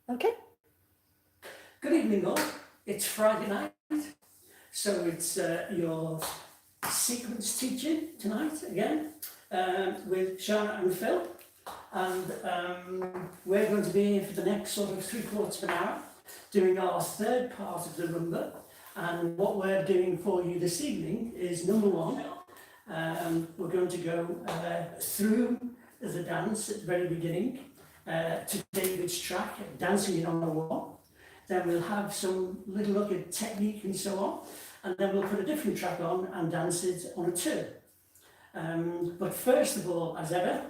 Okay. Good evening all. It's Friday night, so it's your sequence teaching tonight again with Shana and Phil, and we're going to be here for the next sort of 3/4 of an hour doing our third part of the rumba. And what we're doing for you this evening is number one, we're going to go through the dance at the very beginning to David's track, Dancing on the Wall. Then we'll have some little look at technique and so on, and then we'll put a different track on and dance it on a turn. But first of all, as ever,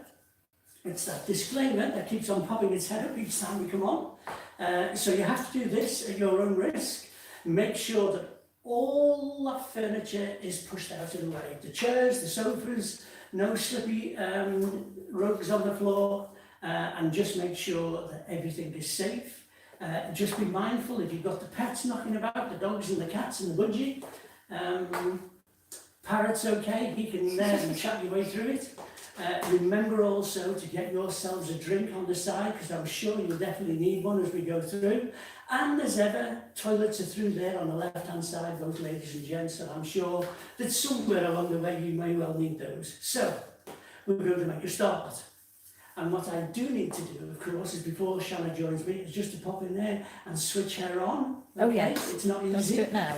it's that disclaimer that keeps on popping its head up each time we come on. So you have to do this at your own risk. Make sure that all that furniture is pushed out of the way. The chairs, the sofas, no slippy rugs on the floor, and just make sure that everything is safe. Just be mindful if you've got the pets knocking about, the dogs and the cats and the budgie. Parrot's okay, he can chat your way through it. Remember also to get yourselves a drink on the side, because I'm sure you'll definitely need one as we go through. And as ever, toilets are through there on the left-hand side, both ladies and gents, and I'm sure that somewhere along the way you may well need those. So, we're going to make a start. And what I do need to do, of course, is before Shanna joins me, is just to pop in there and switch her on. Okay? Oh yes, It's not let's easy. do it now.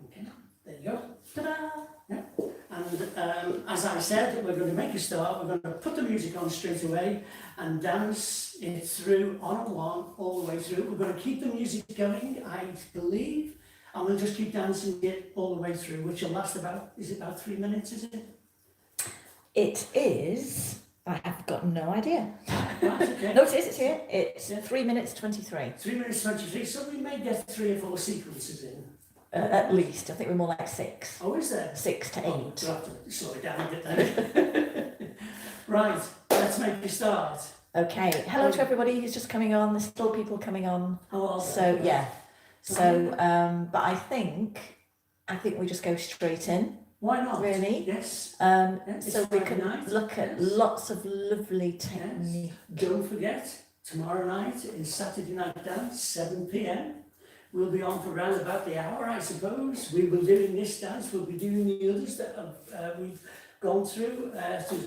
Okay, there you go. Ta-da! Yeah. And as I said, we're going to make a start. We're going to put the music on straight away and dance it through on a one, all the way through. We're going to keep the music going, I believe, and we'll just keep dancing it all the way through, which will last about, is it about 3 minutes, is it? It is. I have got no idea. Right, okay. No, it is. It's here. It's Yeah. 3 minutes 23. 3 minutes 23, so we may get 3 or 4 sequences in. At least. I think we're more like 6. Oh, is there? 6 to 8. Oh, we'll have to slow it down a bit then. Right, let's make a start. Okay. Hello to everybody who's just coming on. There's still people coming on. How are So they? yeah. So but I think we just go straight in. Why not? Really? Yes. It's So we Friday can night. look at Yes. lots of lovely technique. Don't forget, tomorrow night is Saturday Night Dance, 7 p.m. We'll be on for around about the hour, I suppose. We will be doing this dance, we'll be doing the others that we've gone through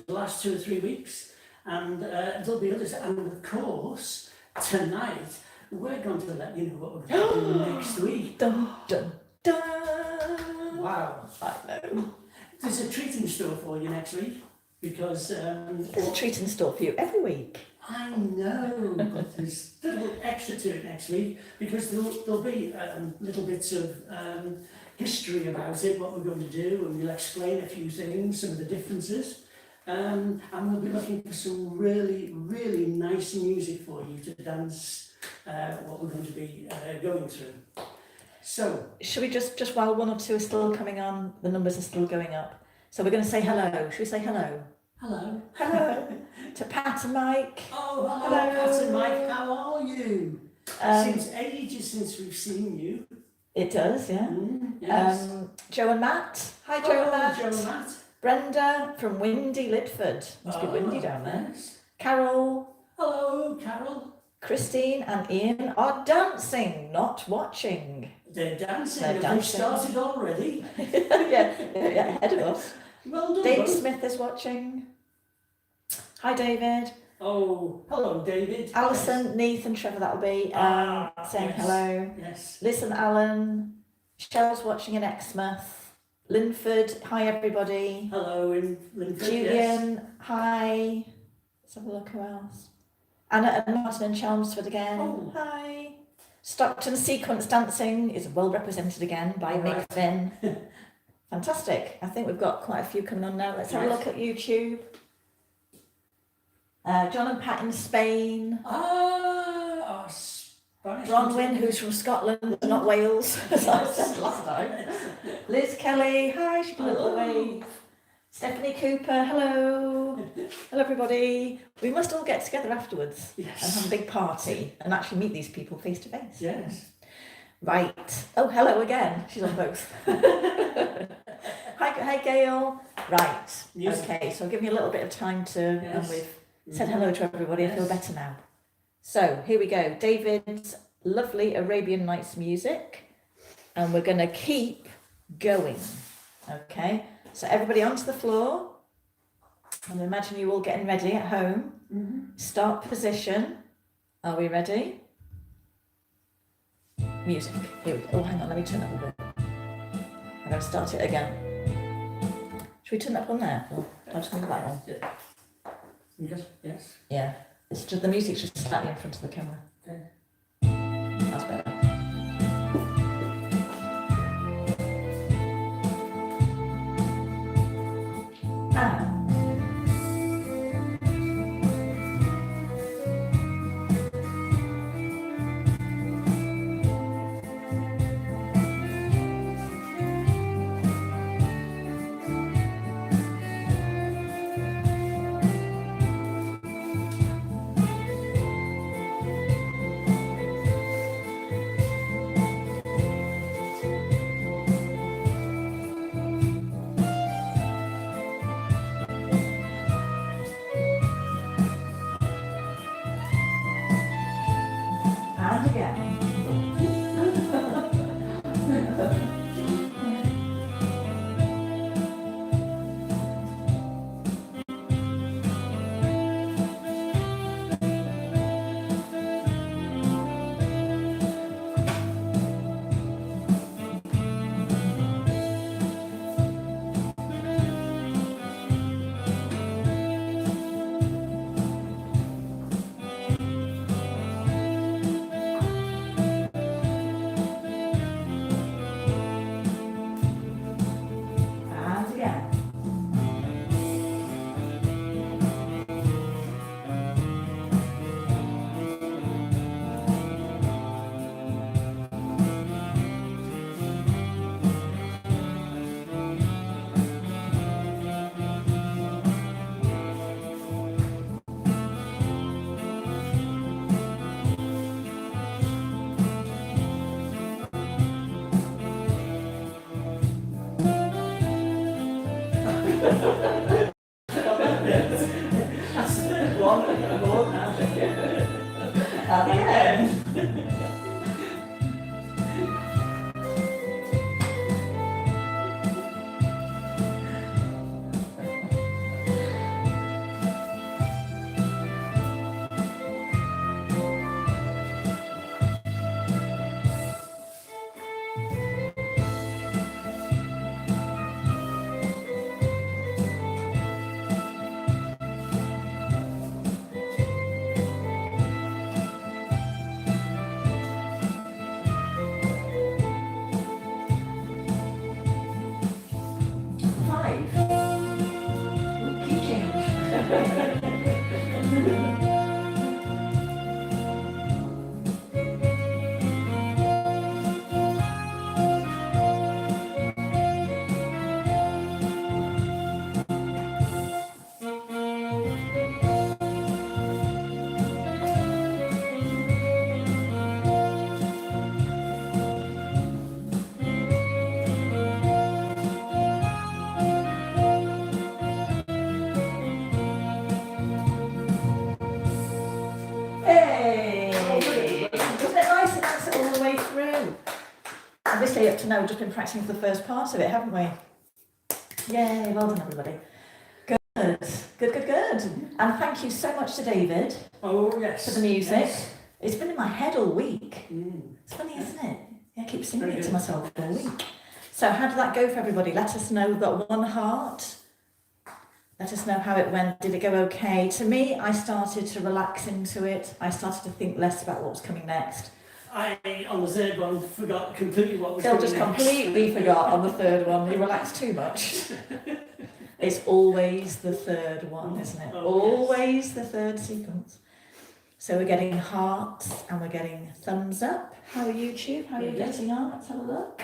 the last 2 or 3 weeks. And there'll be others. And of course, tonight, we're going to let you know what we're going to do next week. Dun dun dun. Wow. I know. There's a treat in store for you next week, because There's a treat in store for you every week. I know, but there's a little extra to it next week, because there'll be little bits of history about it, what we're going to do, and we'll explain a few things, some of the differences, and we'll be looking for some really, really nice music for you to dance what we're going to be going through. So, Should we just while 1 or 2 are still coming on, the numbers are still going up. So we're going to say hello. Should we say hello? hello. Hello to Pat and Mike. Oh, hello, Hello. Pat and Mike, how are you? Since ages since we've seen you. It does, yeah. Yes. Joe and Matt. Hi, Joe and Matt. Joe and Matt. Brenda from windy Litford. Must be windy down there. Yes. Carol, Hello, Carol. Christine and Ian are dancing, not watching. They're dancing. They're Have dancing. they started already? yeah, ahead of us. Well done. David both. Smith is watching. Hi, David. Oh, hello, David. Alison, Neith and Trevor, that'll be saying yes. hello. Yes. Liz and Alan. Cheryl's watching in Exmouth. Linford, hi everybody. Hello, in Linford. Julian, hi. Let's have a look, who else? Anna and Martin and Chelmsford again. Oh. Hi. Stockton Sequence Dancing is well represented again by Mick Right. Finn. Fantastic. I think we've got quite a few coming on now. Let's have a Right. look at YouTube. John and Pat in Spain. Our Spanish. Bronwyn, who's from Scotland, not Wales, as I said last time. Liz Kelly, hi, she did a little wave. Stephanie Cooper, hello. Hello, everybody. We must all get together afterwards and have Yes. a big party and actually meet these people face to face. Yes. Right. Oh, hello again. She's on both. Hi, Gail. Right. Music. Okay, so I'll give you a little bit of time to, Yes. and we've Said hello to everybody. I feel better now. So here we go. David's lovely Arabian Nights music, and we're going to keep going. Okay. So everybody onto the floor. And imagine you all getting ready at home. Start position. Are we ready? Music. Here we go. Oh, hang on. Let me turn up a bit. I'm going to start it again. Should we turn that one there? Or I'll just move that one. Yes. Yeah. It's just the music's just slightly in front of the camera. Okay. That's better. Ah. And again. And again. That's one more now. And again. Five. Ooh, key change. Hey! Isn't it nice to dance it all the way through? Obviously, up to now, we've just been practicing for the first part of it, haven't we? Yay, well done, everybody. Good, good. And thank you so much to David Oh, yes. for the music. Yes. It's been in my head all week. Mm. It's funny, isn't it? Yeah, I keep singing Very it to good. myself all week. So how did that go for everybody? Let us know. That one heart. Let us know how it went. Did it go okay? To me, I started to relax into it. I started to think less about what was coming next. I, on the third one, forgot completely what was Phil going just next. completely forgot on the third one. He relaxed too much. It's always the third one, isn't it? Oh, Always the third sequence. So we're getting hearts and we're getting thumbs up. How are YouTube? How are you getting on? Let's have a look.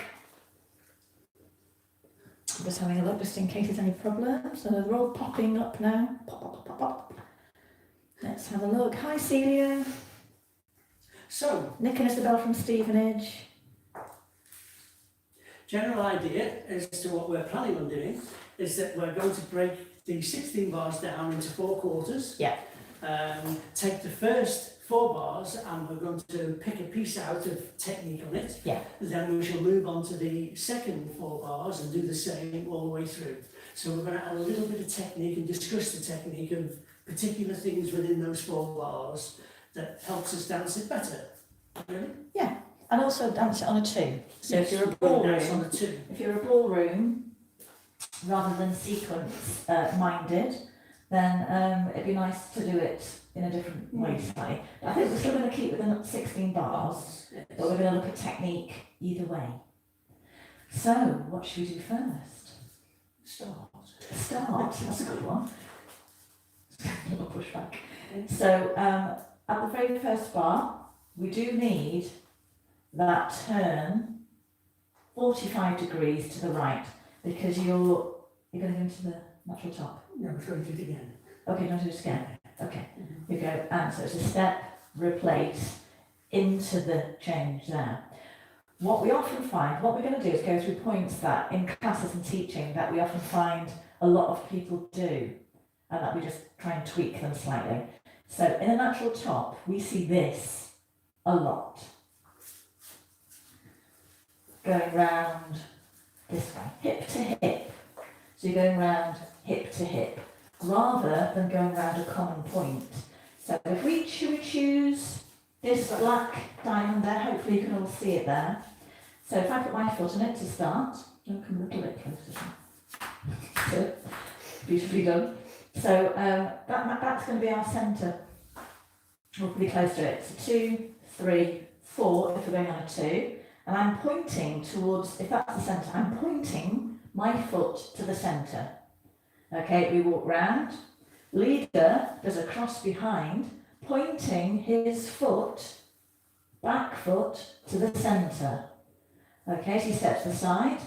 Just having a look just in case there's any problems. So they're all popping up now. Pop, pop, pop, pop. Let's have a look. Hi Celia. So, Nick and Isabel from Stevenage. general idea as to what we're planning on doing is that we're going to break the 16 bars down into 4 quarters. Yeah. take the first 4 bars and we're going to pick a piece out of technique on it. Yeah. Then we shall move on to the second 4 bars and do the same all the way through. So we're going to add a little bit of technique and discuss the technique of particular things within those 4 bars that helps us dance it better. Really? Yeah, and also dance it on a 2. So Yes, if you're a we'll dance on ballroom, a 2. if you're a ballroom rather than sequence minded, then it'd be nice to do it in a different way slightly. I think we're still going to keep within 16 bars, Yes. but we're going to look at technique either way. So, what should we do first? Start, that's a good one. A little pushback. So, at the very first bar, we do need that turn 45 degrees to the right, because you're going to go into the natural top. No, we're going to do it again. Okay, don't do it again. Okay, you go, and so it's a step, replace, into the change there. What we often find, what we're going to do is go through points that in classes and teaching that we often find a lot of people do, and that we just try and tweak them slightly. So in a natural top, we see this a lot. Going round this way, hip to hip. So you're going round hip to hip, rather than going round a common point. So if we choose this black diamond there, hopefully you can all see it there. So if I put my foot on it to start, I'll come a little bit closer. Good, beautifully done. So that's going to be our centre. We're pretty close to it. So 2, 3, 4 if we're going on a 2. And I'm pointing towards, if that's the centre, I'm pointing my foot to the centre. Okay, we walk round. Leader does a cross behind, pointing his foot, back foot, to the centre. Okay, so he steps aside,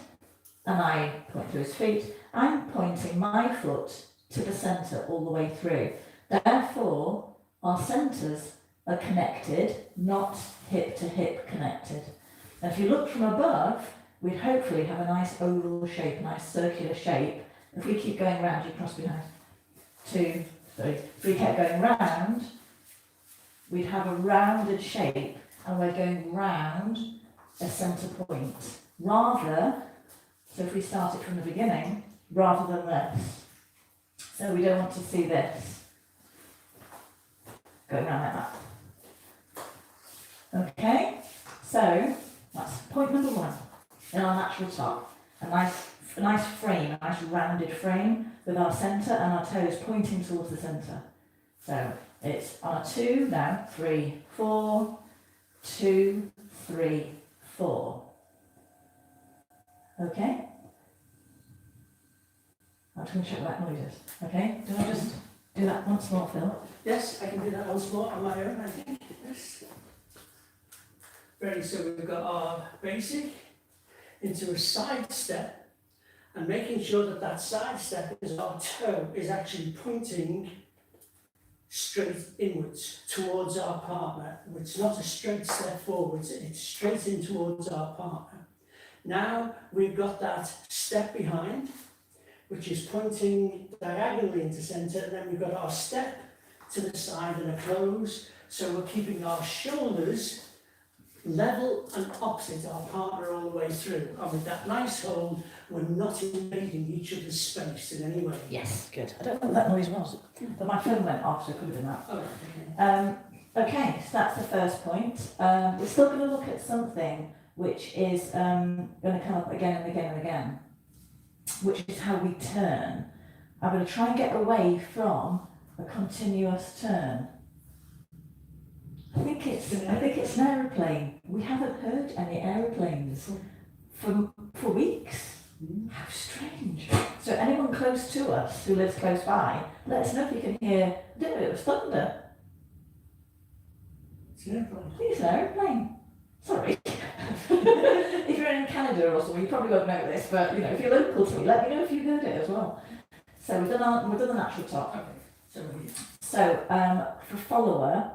and I point to his feet. I'm pointing my foot to the centre all the way through. Therefore, our centres are connected, not hip to hip connected. And if you look from above, we'd hopefully have a nice oval shape, a nice circular shape. If we keep going round, you cross behind. 2, 3. If we kept going round, we'd have a rounded shape, and we're going round a centre point. Rather, so if we start it from the beginning, rather than this. So we don't want to see this going round like that. Okay, so that's point number 1 in our natural top. A nice frame, a nice rounded frame with our centre and our toes pointing towards the centre. So it's on a 2 now, 3, 4, 2, 3, 4. Okay? I'm just going to check what that noise is. Okay? Do I just do that once more, Phil? Yes, I can do that once more on my own, I think. Yes. Ready, so we've got our basic into a side step, and making sure that that side step is our toe is actually pointing straight inwards towards our partner. It's not a straight step forwards, it's straight in towards our partner. Now we've got that step behind, which is pointing diagonally into centre, and then we've got our step to the side and a close. So we're keeping our shoulders level and opposite our partner all the way through. And with that nice hold, we're not invading each other's space in any way. Yes, good. I don't know what that noise was, but my phone went off, so it could have been that. Oh, okay. Okay, so that's the first point. We're still going to look at something which is going to come up again and again and again, which is how we turn. I'm going to try and get away from a continuous turn. I think it's an aeroplane. We haven't heard any aeroplanes for weeks. How strange. So anyone close to us who lives close by, let us know if you can hear, I don't know, it was thunder. It's an airplane. I think it's an aeroplane. Sorry. If you're in Canada or something, you probably won't know this, but if you're local to me, let me know if you heard it as well. So we've done the natural top. Okay. So for follower,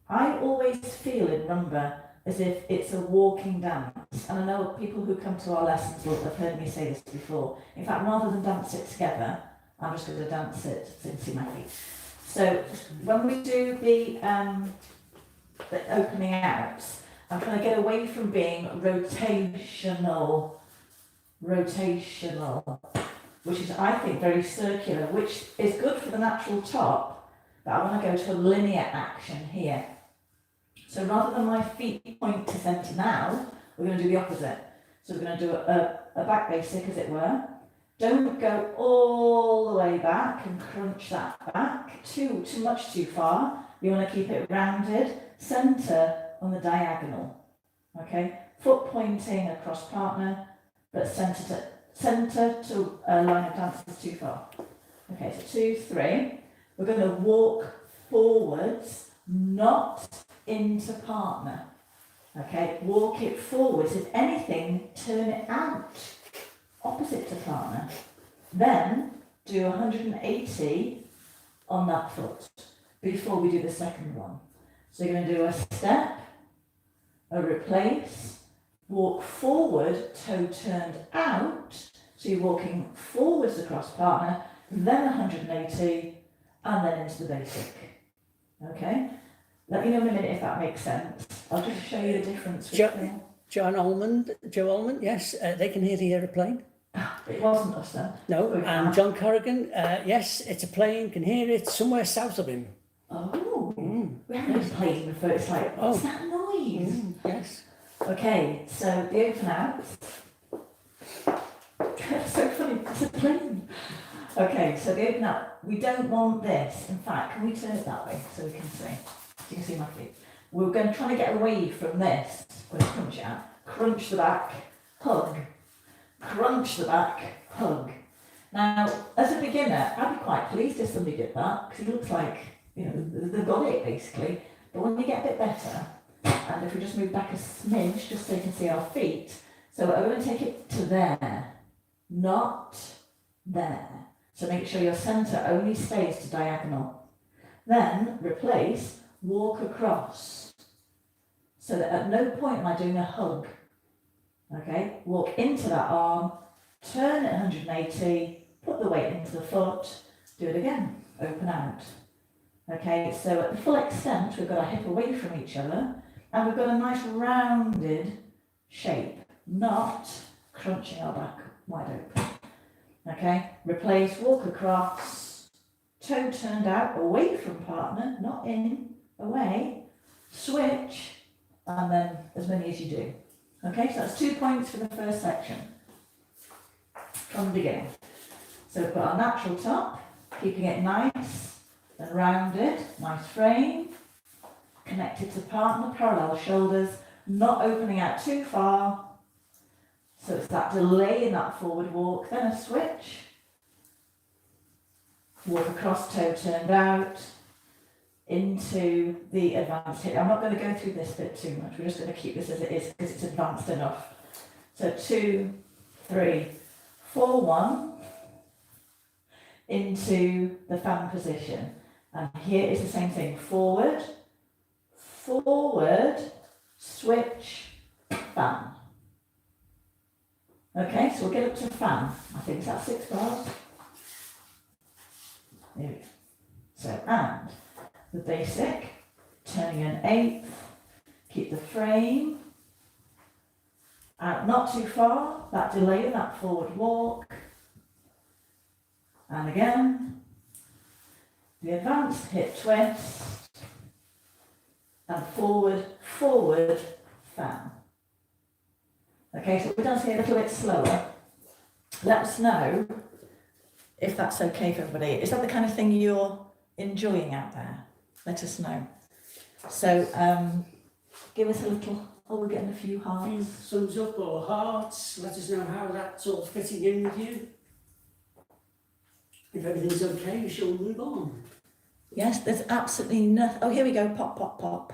I always feel in Rumba as if it's a walking dance. And I know people who come to our lessons will have heard me say this before. In fact, rather than dance it together, I'm just going to dance it so you can see my feet. So when we do the opening outs, I'm trying to get away from being rotational, which is, I think, very circular, which is good for the natural top, but I want to go to a linear action here. So rather than my feet point to centre now, we're going to do the opposite. So we're going to do a back basic, as it were. Don't go all the way back and crunch that back too much too far. You want to keep it rounded, centre on the diagonal. Okay, foot pointing across partner, but centre to line of dance is too far. Okay, so 2, 3. We're going to walk forwards, not into partner. Okay, walk it forwards. If anything, turn it out, opposite to partner. Then do 180 on that foot before we do the second one. So you're going to do a step, a replace, walk forward, toe turned out. So you're walking forwards across partner, then 180, and then into the basic. Okay? Let me know in a minute if that makes sense. I'll just show you the difference. Joe Allman, yes, they can hear the aeroplane. It wasn't us then. No, and John Corrigan, yes, it's a plane, can hear it somewhere south of him. Oh, we haven't been playing before. It's like, what's that noise? Yes. Okay, so the open out. It's so funny, it's a plane. Okay, so the open out, we don't want this. In fact, can we turn it that way so we can see? So you can see my feet. We're going to try to get away from this. We're going to crunch it out. Crunch the back, hug. Crunch the back, hug. Now, as a beginner, I'd be quite pleased if somebody did that, because it looks like, you know, they've got it basically. But when you get a bit better, and if we just move back a smidge, just so you can see our feet, so we're going to take it to there, not there. So make sure your centre only stays to diagonal. Then replace, walk across. So that at no point am I doing a hug. Okay, walk into that arm, turn it 180, put the weight into the foot, do it again, open out. Okay, so at the full extent, we've got our hip away from each other, and we've got a nice rounded shape, not crunching our back wide open. Okay, replace, walk across, toe turned out, away from partner, not in, away, switch, and then as many as you do. Okay, so that's 2 points for the first section from the beginning. So we've got our natural top, keeping it nice and rounded, nice frame, connected to partner, parallel shoulders, not opening out too far. So it's that delay in that forward walk, then a switch, walk across, toe turned out, into the advanced hip. I'm not going to go through this bit too much. We're just going to keep this as it is because it's advanced enough. So 2, 3, 4, 1 into the fan position. And here is the same thing. Forward, forward, switch, fan. Okay, so we'll get up to fan. I think it's at 6 bars. There we go. So, and the basic, turning an eighth, keep the frame out not too far, that delay, that forward walk, and again, the advanced hip twist, and forward, forward, fan. Okay, so we're dancing a little bit slower. Let us know if that's okay for everybody. Is that the kind of thing you're enjoying out there? Let us know. So give us a little, we're getting a few hearts. Thumbs up or hearts, let us know how that's all fitting in with you. If everything's okay, we shall move on. Yes, there's absolutely nothing. Oh, here we go, pop, pop, pop.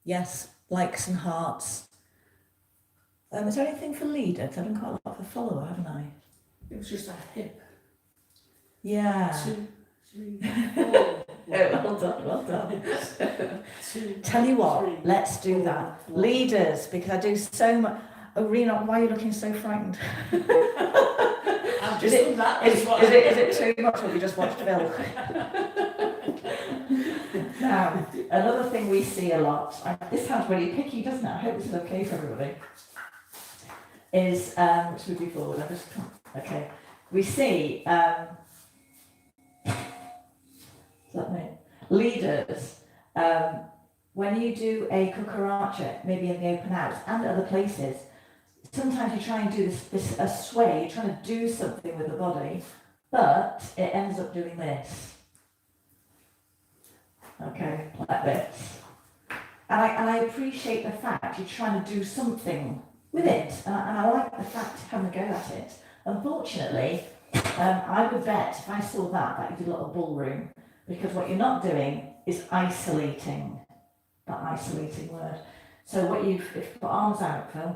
Yes, likes and hearts. Is there anything for leader? Because I've done quite a lot for follower, haven't I? It was just a hip. Yeah. 2, 3, 4. Well done, well done. 2, Tell you what, 3, let's do 4, that. 1. Leaders, because I do so much. Oh, Rena, why are you looking so frightened? I've just done that. Is it too much, or have you just watched Bill? Now, another thing we see a lot, this sounds really picky, doesn't it? I hope this is okay for everybody, is, let's move you forward, okay. We see, leaders, when you do a cucaracha, maybe in the open house and other places, sometimes you try and do this a sway, you're trying to do something with the body, but it ends up doing this. Okay, like this. And I appreciate the fact you're trying to do something with it, and I like the fact having a go at it. Unfortunately, I would bet if I saw that you did a lot of ballroom, because what you're not doing is isolating, that isolating word. So what if you put arms out, Phil,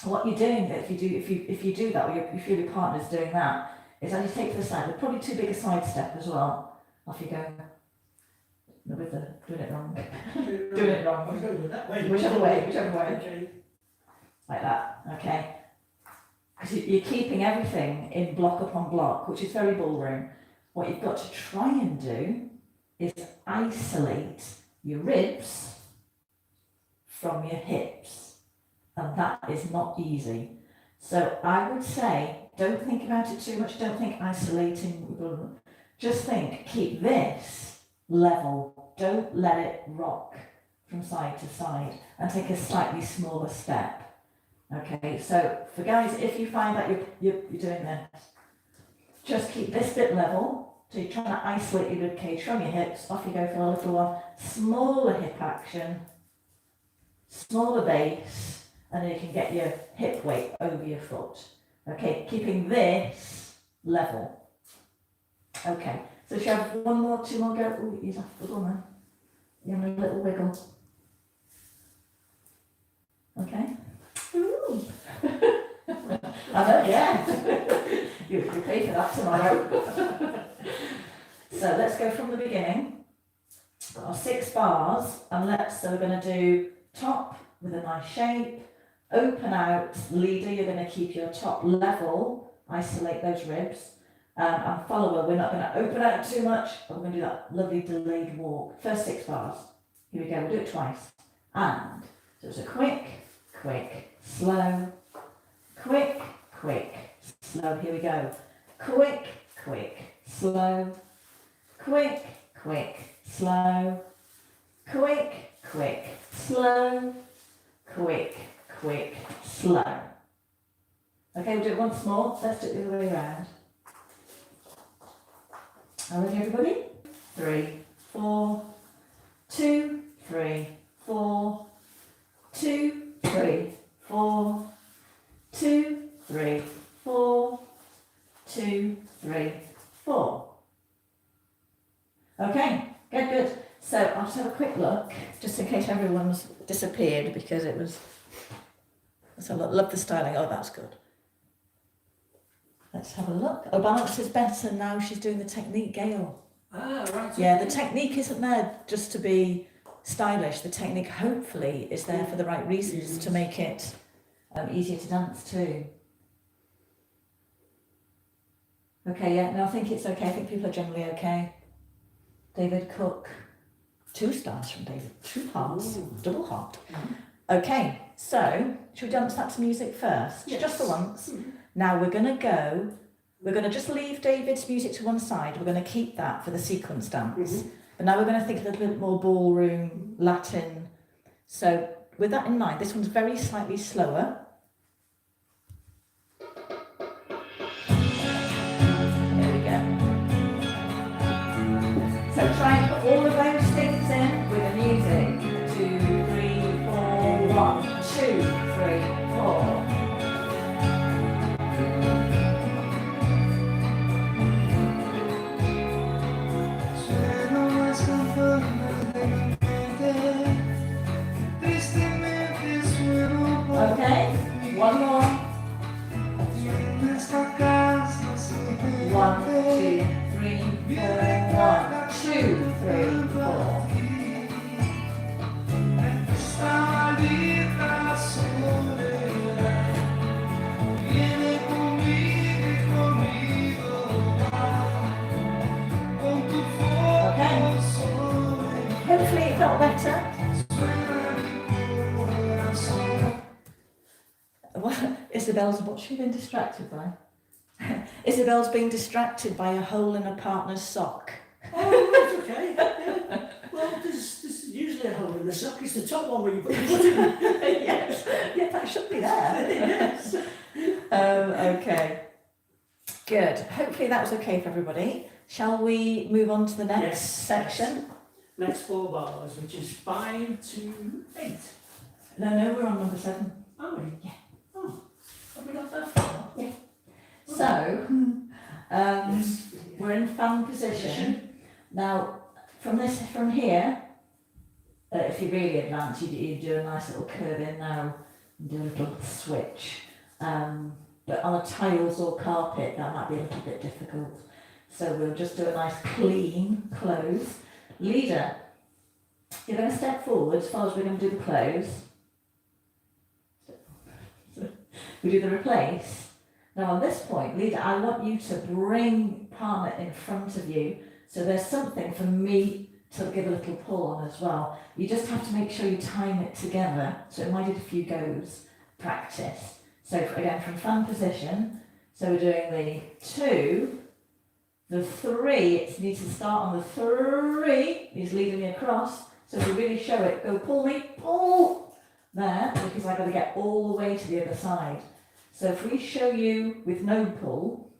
what you're doing, if you do that, or you feel your partner's doing that, is as you take to the side, they're probably too big a side step as well. Off you go. With the doing it wrong. Doing it wrong. Whichever way. Okay. Like that, okay? Because you're keeping everything in block upon block, which is very ballroom. What you've got to try and do is isolate your ribs from your hips. And that is not easy. So I would say, don't think about it too much, don't think isolating, just think, keep this level, don't let it rock from side to side, and take a slightly smaller step. Okay, so for guys, if you find that you're doing this, just keep this bit level, so you're trying to isolate your ribcage from your hips, off you go for a little one, smaller hip action, smaller base, and then you can get your hip weight over your foot. Okay, keeping this level. Okay, so shall I have one more, two more go? Ooh, he's off the one then. You have a little wiggle. Okay. Ooh. I know, yeah. you pay for that tomorrow. So let's go from the beginning. Got our 6 bars, and so we're going to do top with a nice shape, open out, leader, you're going to keep your top level, isolate those ribs, and follower, we're not going to open out too much, but we're going to do that lovely delayed walk. First 6 bars. Here we go, we'll do it twice. And, so it's a quick, slow, quick, slow, here we go. Quick, slow, quick, slow, quick, slow, quick, slow. Okay, we'll do it once more. Let's do it the other way around. Are ready, everybody? 3, 4, 2, 3, 4, 2, 3, 4, 2, 3, 4, 2, 3, 4. Okay, good. So I'll just have a quick look, just in case everyone's disappeared, because it was, so love the styling. Oh, that's good. Let's have a look. Oh, balance is better now. She's doing the technique, Gail. Ah, right. Yeah, the technique isn't there just to be stylish. The technique, hopefully, is there for the right reasons, to make it easier to dance too. Okay, yeah, no, I think it's okay. I think people are generally okay. David Cook, 2 stars from David, 2 hearts, double heart. Okay, so should we dance that to music first? Yes. Just for once. Now we're going to just leave David's music to one side. We're going to keep that for the sequence dance. But now we're going to think a little bit more ballroom, Latin. So with that in mind, this one's very slightly slower. Here we go. So try and put all of those things in with the music. 2, 3, 4, 1, 2, 3, 4. Okay, one more. 1, 2, 3, 4, 1, 2, 3, 4. Okay. felt better? Well, Isabel's, what's she been distracted by? Isabel's being distracted by a hole in a partner's sock. Oh, right, okay. Yeah. Well, there's usually a hole in the sock. It's the top one where you put your foot in. Yes, yeah, that should be there. Yes. Okay, good. Hopefully that was okay for everybody. Shall we move on to the next Yes, section? Next 4 bars, which is 5 to 8. No, we're on number 7. Are we? Yeah. Oh, have we got that far? Yeah. So, Yes. we're in fan position. Now, from here, if you really advance, you do a nice little curve in now and do a little switch. But on a tiles or carpet, that might be a little bit difficult. So we'll just do a nice clean close. Leader, you're going to step forward as far as we're going to do the close. We do the replace. Now on this point, leader, I want you to bring partner in front of you. So there's something for me to give a little pull on as well. You just have to make sure you time it together. So it might need a few goes, practice. So again, from fan position, so we're doing the 2, the 3, it needs to start on the 3, he's leading me across. So if we really show it, go pull me, pull, there, because I've got to get all the way to the other side. So if we show you with no pull,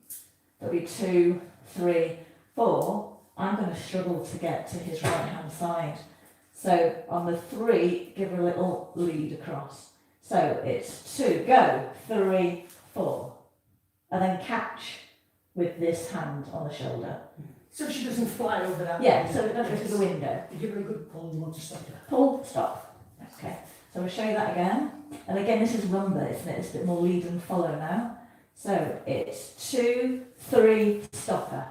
there'll be 2, 3, 4, I'm going to struggle to get to his right hand side. So on the 3, give her a little lead across. So it's 2, go, 3, 4. And then catch with this hand on the shoulder. So she doesn't fly over that. Yeah, so it doesn't go to the window. You give her a good pull, you want to stop her. Pull, stop. Okay, so we'll show you that again. And again, this is rumba, isn't it? It's a bit more lead and follow now. So it's 2, 3, stop her.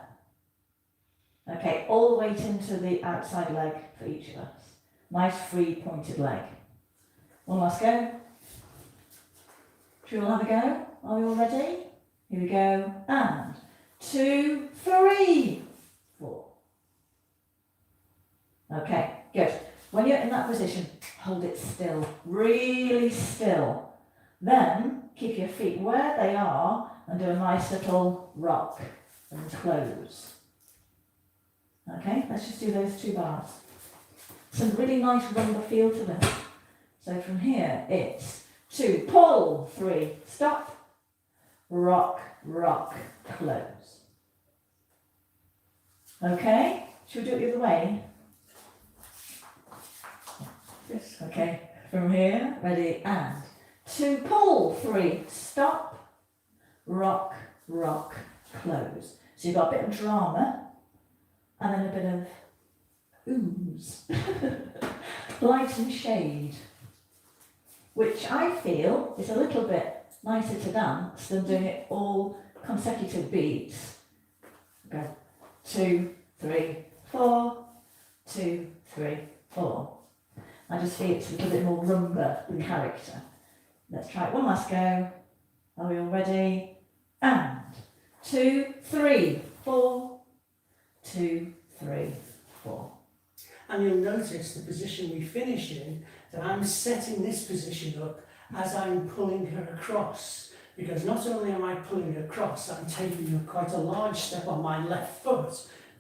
Okay, all the weight into the outside leg for each of us. Nice free pointed leg. One last go. Should we all have a go? Are we all ready? Here we go. And 2, 3, 4. Okay, good. When you're in that position, hold it still, really still. Then keep your feet where they are and do a nice little rock and close. Okay, let's just do those 2 bars. Some really nice rumba feel to them. So from here, it's 2, pull, 3, stop, rock, rock, close. Okay, should we do it the other way? Yes. Okay, from here, ready, and 2, pull, 3, stop, rock, rock, close. So you've got a bit of drama, and then a bit of ooze, light and shade, which I feel is a little bit nicer to dance than doing it all consecutive beats. Go, 2, 3, 4, 2, 3, 4. I just feel it's a little bit more rumba character. Let's try it one last go. Are we all ready? And 2, 3, 4, 2, 3, 4. And you'll notice the position we finish in, that I'm setting this position up as I'm pulling her across. Because not only am I pulling her across, I'm taking quite a large step on my left foot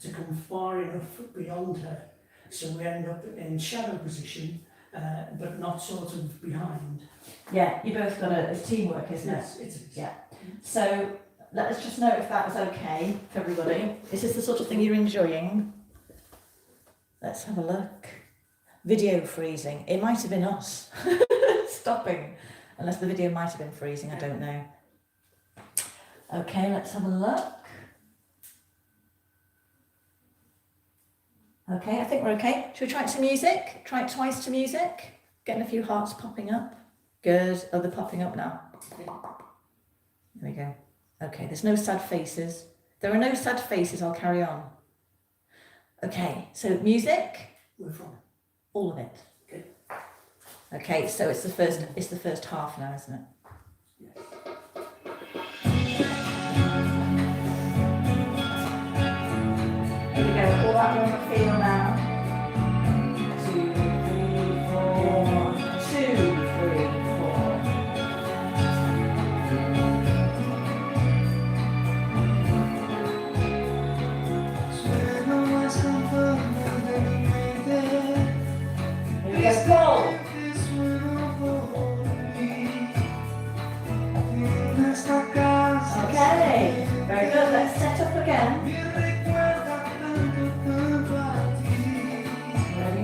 to come far enough beyond her. So we end up in shadow position, but not sort of behind. Yeah, you both got it's teamwork, isn't it? Yes, it is. Yeah. So let us just know if that was okay for everybody. Is this the sort of thing you're enjoying? Let's have a look. Video freezing. It might have been us stopping, unless the video might have been freezing, I don't know. Okay, let's have a look. Okay, I think we're okay. Should we try some music? Try it twice to music. Getting a few hearts popping up. Good. Oh, they're popping up now. There we go. Okay, there's no sad faces. There are no sad faces, I'll carry on. Okay, so music. Where from? All of it. Okay. Okay, so it's the first half now, isn't it? Yes. Here we go. All that rumba feel now. 2,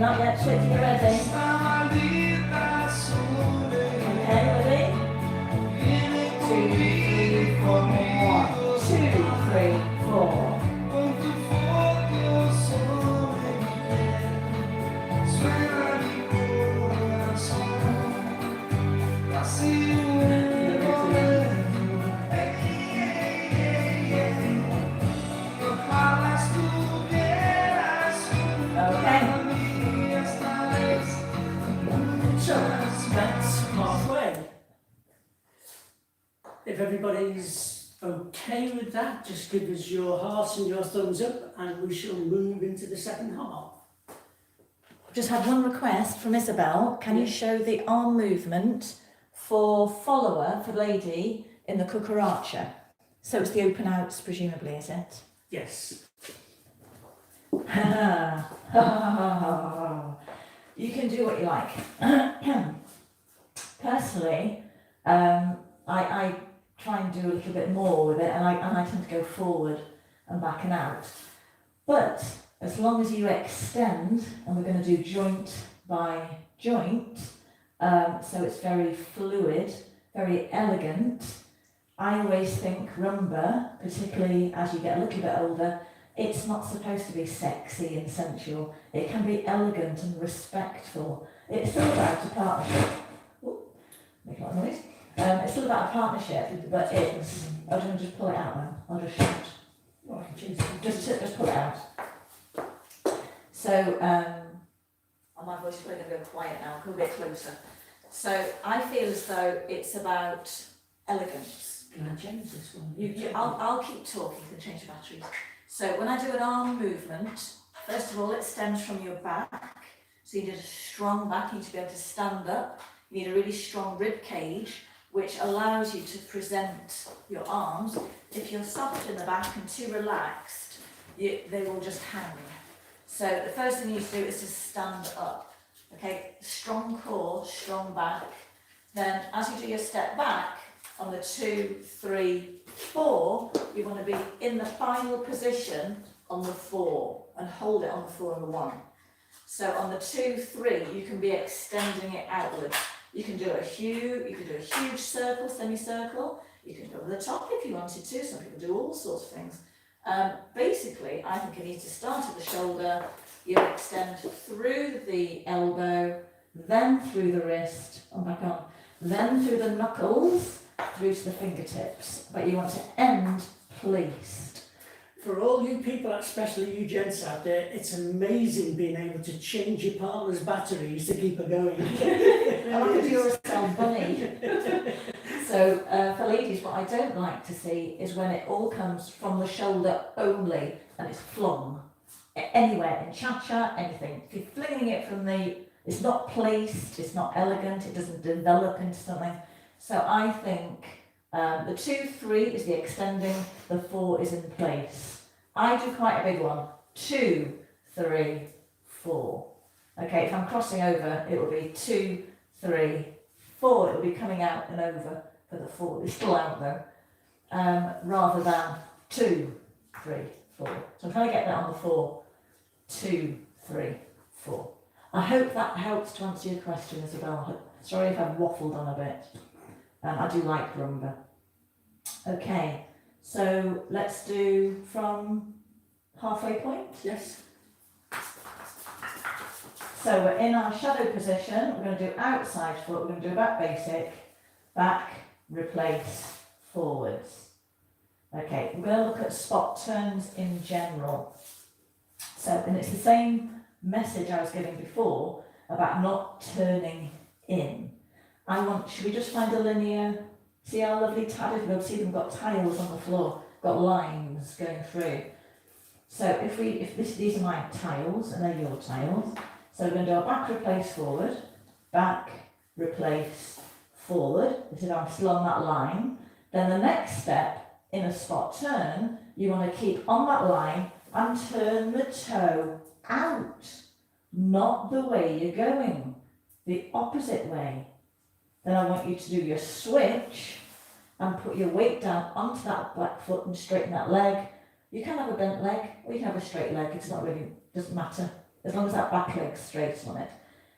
not yet. Switch, you're ready. Okay, ready? 2, 3, 4. 1, 2, 3, 4. So that's halfway. If everybody's okay with that, just give us your hearts and your thumbs up and we shall move into the second half. I've just had one request from Isabel. Can you show the arm movement for follower, for lady, in the cucaracha? So it's the open outs, presumably, is it? Yes. You can do what you like. Personally, I try and do a little bit more with it, and I tend to go forward and back and out. But as long as you extend, and we're going to do joint by joint, so it's very fluid, very elegant. I always think rumba, particularly as you get a little bit older, it's not supposed to be sexy and sensual. It can be elegant and respectful. It's still about a partnership. Ooh, make a lot of noise. It's still about a partnership, but it's... Oh, do you want to just pull it out then? I'll just shout. Oh, Just pull it out. So, my voice is probably going to go quiet now. Come a bit closer. So, I feel as though it's about elegance. Can I change this one? I'll keep talking. You can change the batteries. So when I do an arm movement, first of all, it stems from your back. So you need a strong back, you need to be able to stand up. You need a really strong rib cage, which allows you to present your arms. If you're soft in the back and too relaxed, they will just hang. So the first thing you need to do is to stand up. Okay, strong core, strong back. Then as you do your step back, on the 2, 3, 4, you want to be in the final position on the 4 and hold it on the 4 and the 1. So on the 2, 3, you can be extending it outwards. You can do a huge circle, semicircle. You can go over the top if you wanted to. Some people do all sorts of things. Basically, I think you need to start at the shoulder. You extend through the elbow, then through the wrist, and back on, then through the knuckles, through to the fingertips, but you want to end pleased. For all you people, especially you gents out there, it's amazing being able to change your partner's batteries to keep her going. I like a Duracell bunny. So for ladies, what I don't like to see is when it all comes from the shoulder only and it's flung anywhere, in cha-cha, anything. If you're flinging it from it's not placed, it's not elegant, it doesn't develop into something. So I think the 2, 3 is the extending, the 4 is in place. I do quite a big one. 2, 3, 4. Okay, if I'm crossing over, it will be 2, 3, 4. It will be coming out and over for the 4. It's still out though. Rather than 2, 3, 4. So I'm trying to get that on the 4. 2, 3, 4. I hope that helps to answer your question, Isabel. Sorry if I've waffled on a bit. I do like rumba. Okay, so let's do from halfway point. Yes. So we're in our shadow position. We're going to do outside foot. We're going to do back basic, back, replace, forwards. Okay, we're going to look at spot turns in general. So, and it's the same message I was giving before about not turning in. Should we just find a linear, see our lovely tiles, we'll see them got tiles on the floor, got lines going through. So these are my tiles and they're your tiles. So we're going to do our back, replace, forward, back, replace, forward. This is I'm still on that line. Then the next step in a spot turn, you want to keep on that line and turn the toe out, not the way you're going, the opposite way. Then I want you to do your switch and put your weight down onto that back foot and straighten that leg. You can have a bent leg or you can have a straight leg. It's not really, doesn't matter. as long as that back leg's straight on it.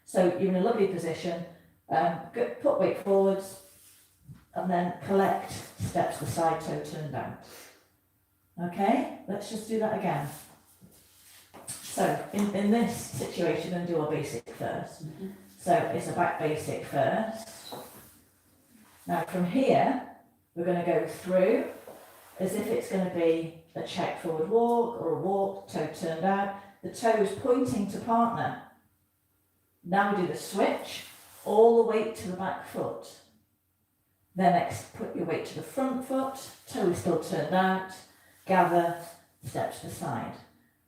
So you're in a lovely position, put weight forwards, and then collect, steps the side toe turned out. Okay, let's just do that again. So in this situation, we're going to do our basic first. So it's a back basic first. Now from here, we're going to go through as if it's going to be a check forward walk or a walk, toe turned out, the toes pointing to partner. Now we do the switch, all the weight to the back foot. Then put your weight to the front foot, toe is still turned out, gather, step to the side.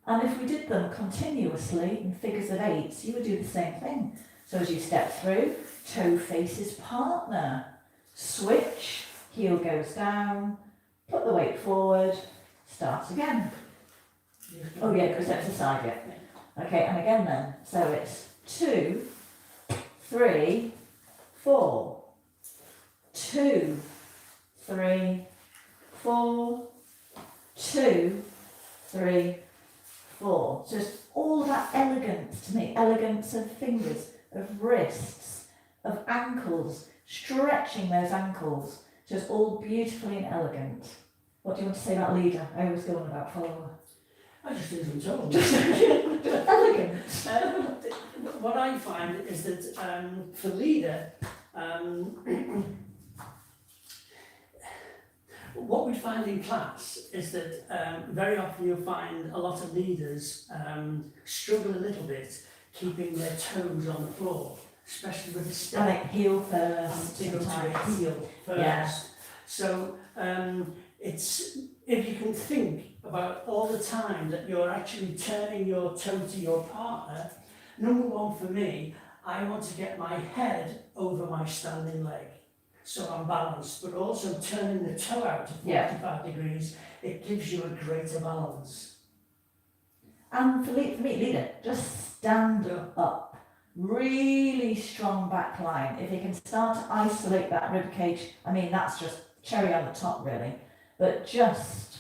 And if we did them continuously in figures of eights, you would do the same thing. So as you step through, toe faces partner, switch, heel goes down, put the weight forward, start again. Oh yeah, because that's the side, yeah. Okay, and again then. So it's 2, 3, 4. 2, 3, 4. 2, 3, 4. So it's all that elegance to me. Elegance of fingers, of wrists, of ankles, stretching those ankles. Just all beautifully and elegant. What do you want to say about leader? I always go on about follower. I just do them told. Elegant. What I find is that for leader, what we find in class is that very often you'll find a lot of leaders struggle a little bit keeping their toes on the floor, especially with the step. I think heel first. They go to sometimes. heel first. Yeah. So it's, if you can think about all the time that you're actually turning your toe to your partner, number one for me, I want to get my head over my standing leg, so I'm balanced, but also turning the toe out to 45 degrees, it gives you a greater balance. And for me, leader, just stand up. Really strong back line. If you can start to isolate that rib cage, I mean, that's just cherry on the top really, but just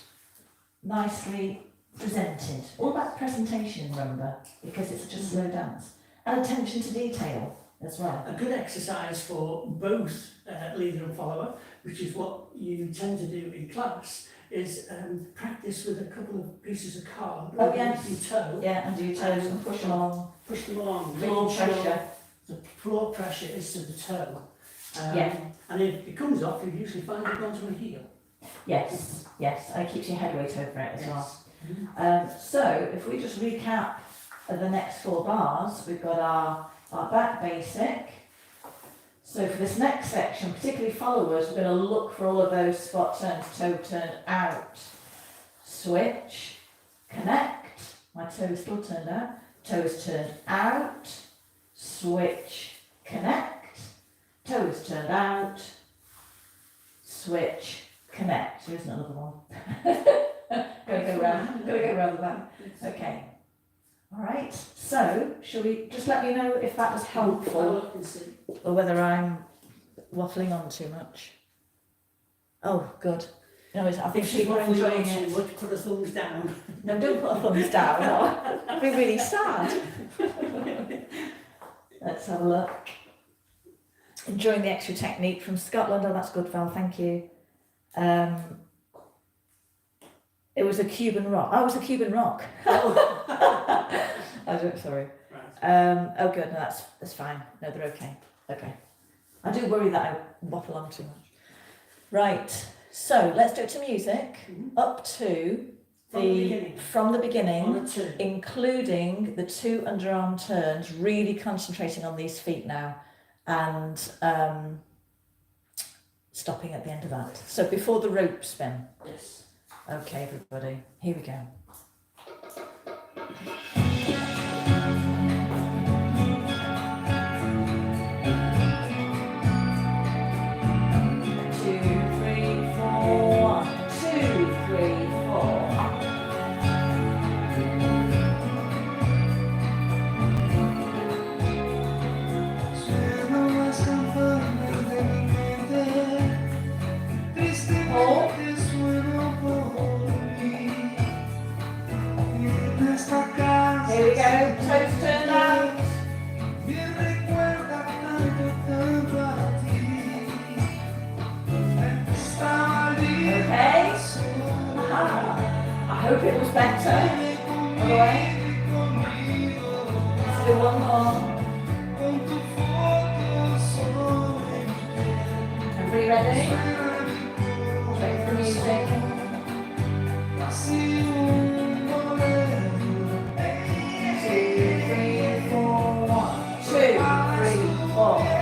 nicely presented. All about presentation, remember, because it's just a slow dance. And attention to detail as well. A good exercise for both leader and follower, which is what you tend to do in class, is practice with a couple of pieces of card. Oh yes. Your toe. Yeah, and do your toes and push along. Push them along. Floor making sure pressure. the floor pressure is to the toe. Yeah. And if it comes off, you usually find it onto a heel. Yes, yes, and it keeps your head weight over it as well. Mhm. So if we just recap the next 4 bars, we've got our back basic. So for this next section, particularly followers, we're going to look for all of those spot turns, toe turned out, switch, connect, my toes still turned out, toes turned out, switch, connect, toes turned out, switch, connect. There isn't another one. Gotta go round the back. Okay. All right. So, shall we just let me know if that was helpful or whether I'm waffling on too much? Oh, good. No, I think people are enjoying it. Would put a thumbs down. No, don't put a thumbs down. I'll be really sad. Let's have a look. Enjoying the extra technique from Scotland. Oh, that's good, Val. Thank you. It was a Cuban rock. Oh, it was a Cuban rock. I don't. Sorry. Right. Oh, good. No, that's fine. No, they're okay. Okay. I do worry that I waffle on too much. Right. So let's do it to music. Mhm. Up to From the beginning. from the beginning, On a two. including the 2 underarm turns. Really concentrating on these feet now, and stopping at the end of that. So before the rope spin. Yes. Okay, everybody. Here we go. better. Other way. Let's do one more. Everybody ready? Wait for the music. 2, 3, 4, 1. 2, 3, 4.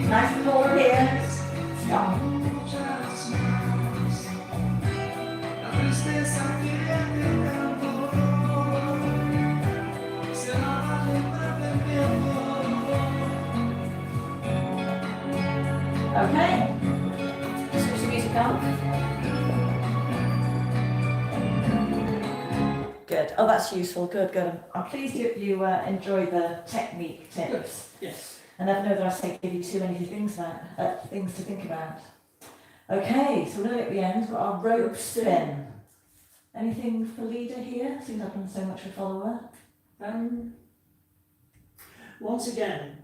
Nice and forward here. Stop. Okay. Switch the music on. Good. Oh, that's useful. Good, good. I'm pleased you enjoy the technique tips. Yes. I never know that I say give you too many things to think about. Okay, so we're nearly at the end. We've got our rope spin. Anything for leader here? Seems I've done so much for follower. Once again,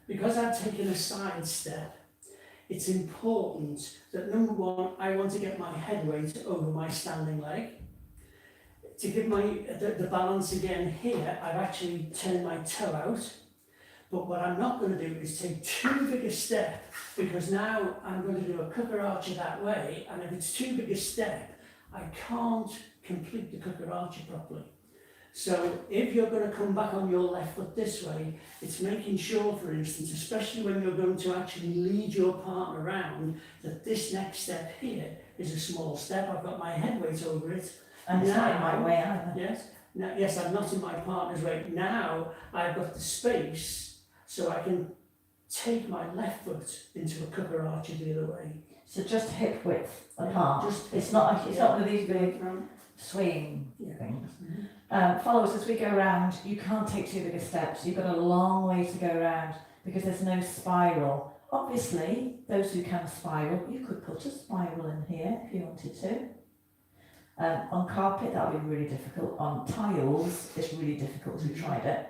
because I've taken a side step, it's important that number one, I want to get my head weight over my standing leg. To give the balance again here, I've actually turned my toe out. But what I'm not going to do is take too big a step, because now I'm going to do a cooker archer that way, and if it's too big a step, I can't complete the cooker archer properly. So if you're going to come back on your left foot this way, it's making sure, for instance, especially when you're going to actually lead your partner around, that this next step here is a small step. I've got my head weight over it. And it's not in my way either. Yes. Now, yes, I'm not in my partner's way. Now I've got the space, so I can take my left foot into a cooker archer the other way. So just hip width apart. It's not one of these big swing things. Mm-hmm. Followers, as we go around, you can't take too big a steps. You've got a long way to go around because there's no spiral. Obviously, those who can spiral, you could put a spiral in here if you wanted to. On carpet, that would be really difficult. On tiles, it's really difficult. We've tried it.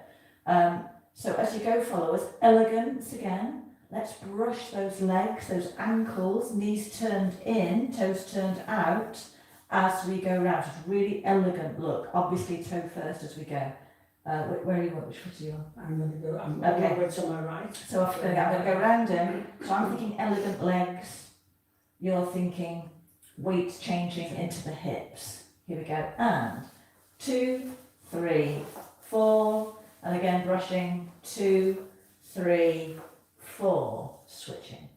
So as you go, followers, elegance again. Let's brush those legs, those ankles, knees turned in, toes turned out as we go round. It's a really elegant look. Obviously, toe first as we go. Where are you? Which foot are you on? I'm going to go. I'm okay. going to go to my right. So I'm going to go round him. So I'm thinking elegant legs. You're thinking weight changing into the hips. Here we go. And 2, 3, 4. And again, brushing. 2, 3, 4. Switching.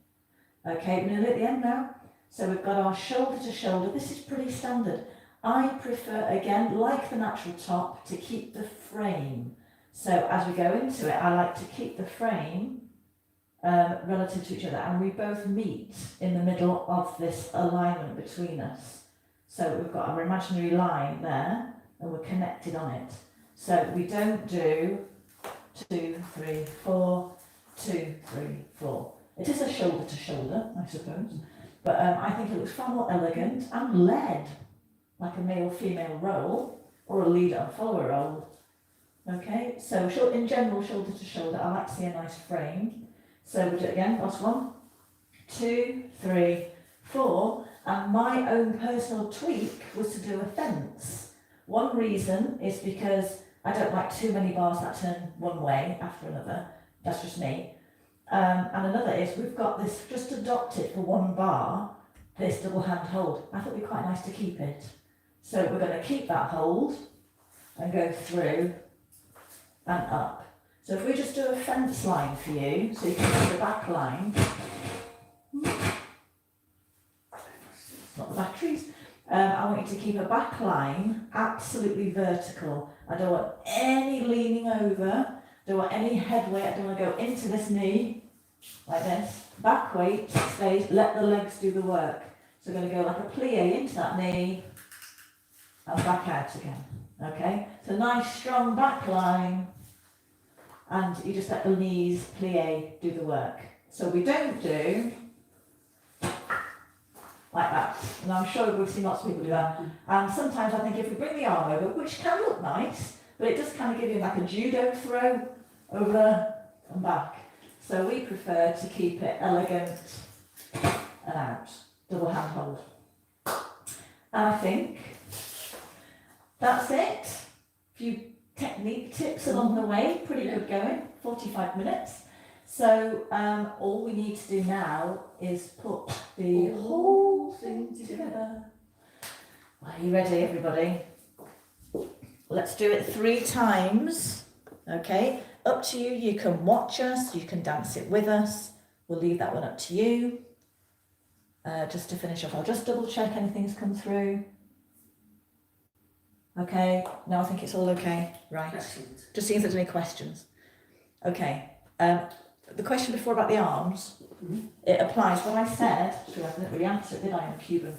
Okay, we're nearly at the end now. So we've got our shoulder to shoulder. This is pretty standard. I prefer, again, like the natural top, to keep the frame. So as we go into it, I like to keep the frame relative to each other, and we both meet in the middle of this alignment between us. So we've got our imaginary line there, and we're connected on it. So we don't do 2, 3, 4, 2, 3, 4. It is a shoulder to shoulder, I suppose, but I think it looks far more elegant and led, like a male-female role, or a leader and follower role. Okay, so in general, shoulder to shoulder, I like to see a nice frame. So we'll do it again, last 1, 2, 3, 4, and my own personal tweak was to do a fence. One reason is because I don't like too many bars that turn one way after another, that's just me. And another is we've got this, just adopt it for one bar, this double hand hold. I thought it'd be quite nice to keep it. So we're going to keep that hold and go through and up. So if we just do a fence line for you, so you can see the back line. Not the batteries. I want you to keep a back line absolutely vertical. I don't want any leaning over, don't want any head weight, I don't want to go into this knee, like this. Back weight stays, let the legs do the work. So we're going to go like a plie into that knee, and back out again. Okay? So nice strong back line, and you just let the knees plie do the work. So we don't do like that. And I'm sure we've seen lots of people do that. And sometimes I think if we bring the arm over, which can look nice, but it does kind of give you like a judo throw over and back. So we prefer to keep it elegant and out, double hand hold. And I think that's it. A few technique tips along the way, pretty good going, 45 minutes. So all we need to do now is put the whole thing together. Are you ready, everybody? Let's do it 3 times, okay? Up to you, you can watch us, you can dance it with us. We'll leave that one up to you. Just to finish off, I'll just double check anything's come through. Okay, no, I think it's all okay, right. Excellent. Just seeing if there's any questions. Okay, the question before about the arms, it applies, what I said, sure I didn't really answer it, did I, in Cuban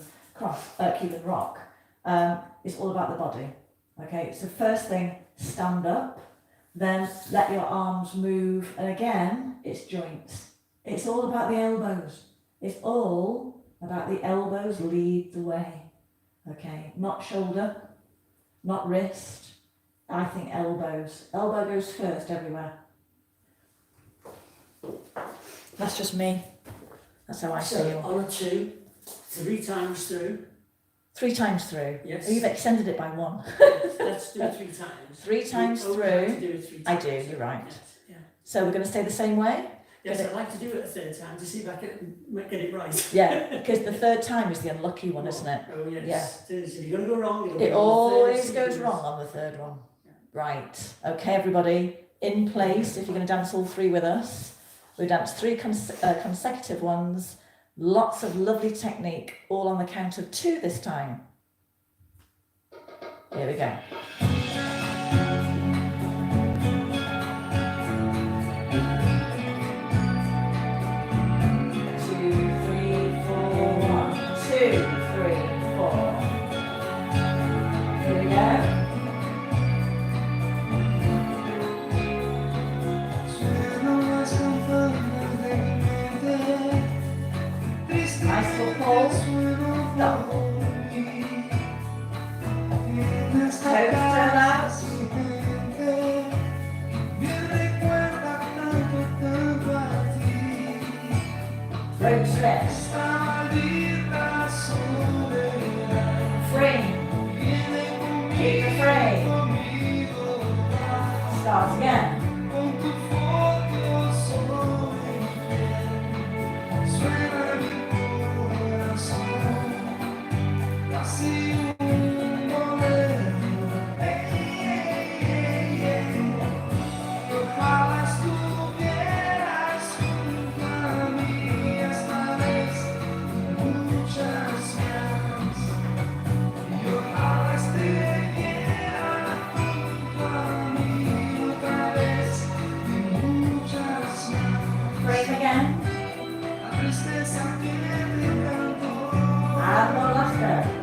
rock, it's all about the body. Okay, so first thing, stand up, then let your arms move, and again, it's joints. It's all about the elbows. It's all about the elbows lead the way. Okay, not shoulder, not wrist, I think elbows. Elbow goes first everywhere. That's just me. That's how I So feel. on a 2, 3 times through. 3 times through. Yes. Oh, you've extended it by 1. Let's do it 3 times. 3 times We only have through. to do it 3 I times. do, you're right. Yes, yeah. So we're going to stay the same way? Yes, I'd like to do it a 3rd time to see if I can get it right. Yeah, because the 3rd time is the unlucky one, isn't it? Oh yes. Yeah. It is. If you're going to go wrong, it'll It be on the always 3rd, goes something wrong else. on the 3rd one. Yeah. Right. Okay, everybody, in place, if you're going to dance all 3 with us. We dance 3 consecutive ones. Lots of lovely technique, all on the count of 2 this time. Here we go. 4. Here we go. Nice little pulse. Stop. Toes turn out. Rope stretch. Frame. Keep the frame. Start again. Frame again. And one last go.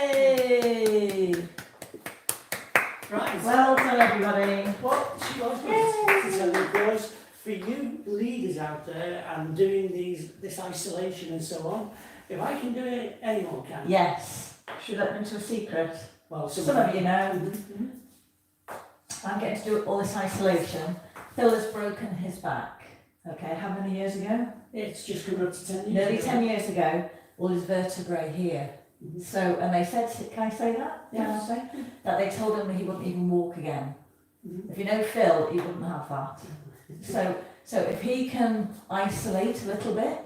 Yay! Right. Well done, everybody. What she was going to tell you was, for you leaders out there and doing this isolation and so on, if I can do it, anyone can. Yes. Should I let them into a secret? Well, Some of you know. Mhm. I'm getting to do all this isolation. Phil has broken his back. Okay, how many years ago? It's just coming up to 10 years. Nearly ago. 10 years ago, all his vertebrae here. Mhm. So, and they said, can I say that? Yes. Can I say? That they told him that he wouldn't even walk again. Mhm. If you know Phil, he wouldn't have that. So if he can isolate a little bit,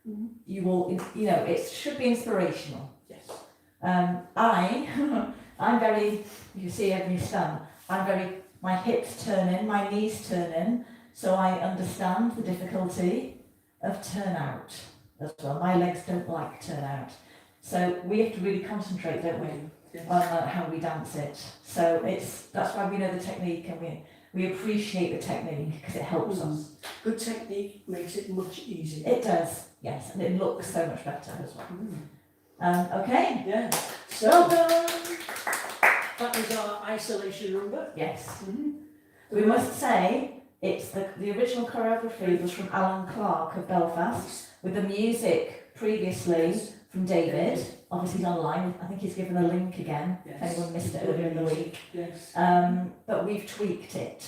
Mhm. you will, you know, it should be inspirational. Yes. I'm very, you see every stand, I'm very my hips turn in, my knees turn in, so I understand the difficulty of turnout as well. My legs don't like turnout. So we have to really concentrate, don't we, Yes. on how we dance it. So that's why we know the technique, and we appreciate the technique because it helps us. Good technique makes it much easier. It does, yes, and it looks so much better as well. Okay, Yeah. well So done. that was our isolation rumba. Yes, Mm-hmm. we must say it's the original choreography was from Alan Clark of Belfast, with the music previously from David. Obviously he's online, I think he's given a link again, if anyone missed it earlier in the week. Yes. But we've tweaked it.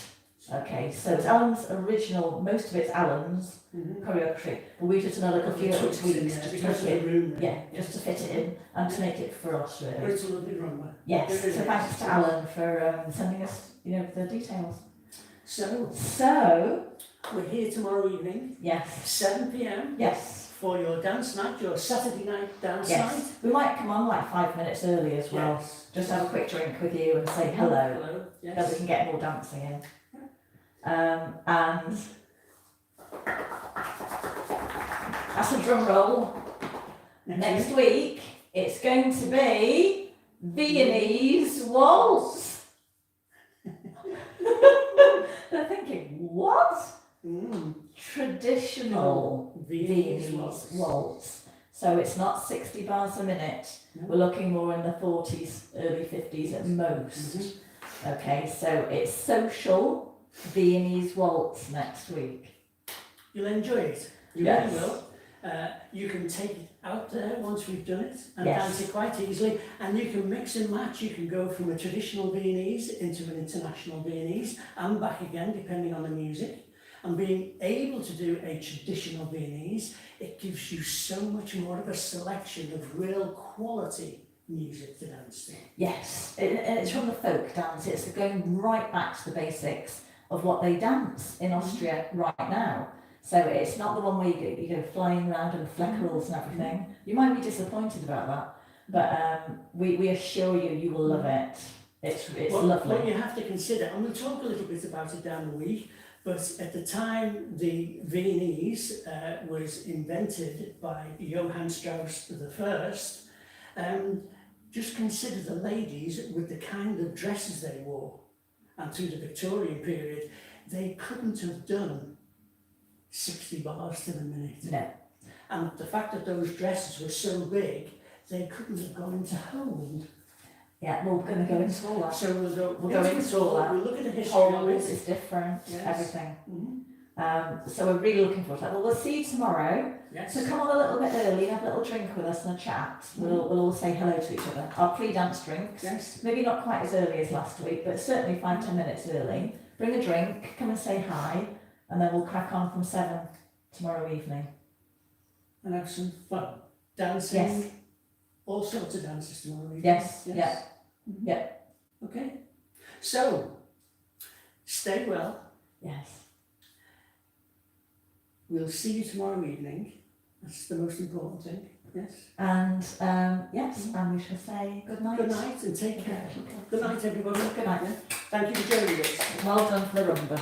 Okay, so it's Alan's original, most of it's Alan's choreography, but we've just done a little few little tweaks to because make of the it, room. just to fit it in and to make it for us But really. it's a lovely rumba. Yes, It so is. thanks to Alan for sending us, the details. So So, we're here tomorrow evening, yes, 7 p.m. yes, for your dance night, your Saturday night dance night. yes. We might come on like 5 minutes early as well, Yes. just have a quick drink with you and say hello, Hello. so we Yes. can get more dancing in. And that's a drum roll. Next week, it's going to be Viennese waltz. They're thinking, what? Traditional Viennese waltz. So it's not 60 bars a minute. No. We're looking more in the 40s, early 50s at most. Okay, so it's social Viennese waltz next week. You'll enjoy it. You Yes. really will. You can take it out there once we've done it and Yes. dance it quite easily. And you can mix and match. You can go from a traditional Viennese into an international Viennese and back again, depending on the music. And being able to do a traditional Viennese, it gives you so much more of a selection of real quality music to dance to. Yes, and it's from the folk dance. It's going right back to the basics of what they dance in Austria right now. So it's not the one where you go flying around in fleckerals and everything. You might be disappointed about that, but we assure you will love it. It's lovely. What you have to consider, and we'll talk a little bit about it down the week, but at the time the Viennese was invented by Johann Strauss I, just consider the ladies with the kind of dresses they wore. And through the Victorian period, they couldn't have done 60 bars to the minute. No. And the fact that those dresses were so big, they couldn't have gone into Holland. Yeah, we're going to go into all that. So we'll go into into all that. We'll look at the history of Holes it. is different, Yes. everything. Mhm. So we're really looking forward to that. Well, we'll see you tomorrow. Yes. So come on a little bit early, have a little drink with us and a chat. We'll all say hello to each other. Our pre-dance drinks. Yes. Maybe not quite as early as last week, but certainly 5-10 minutes early. Bring a drink, come and say hi, and then we'll crack on from 7 tomorrow evening. And have some fun. Dancing. Yes. All sorts of dances tomorrow evening. Yes, Yes. yeah. Mhm. Yeah. Okay. So, stay well. Yes. We'll see you tomorrow evening. That's the most important thing. Yes. And yes, and we shall say good night. Good night and take care. Good night, everybody. Good night. Thank you for joining us. Well done for the rumba.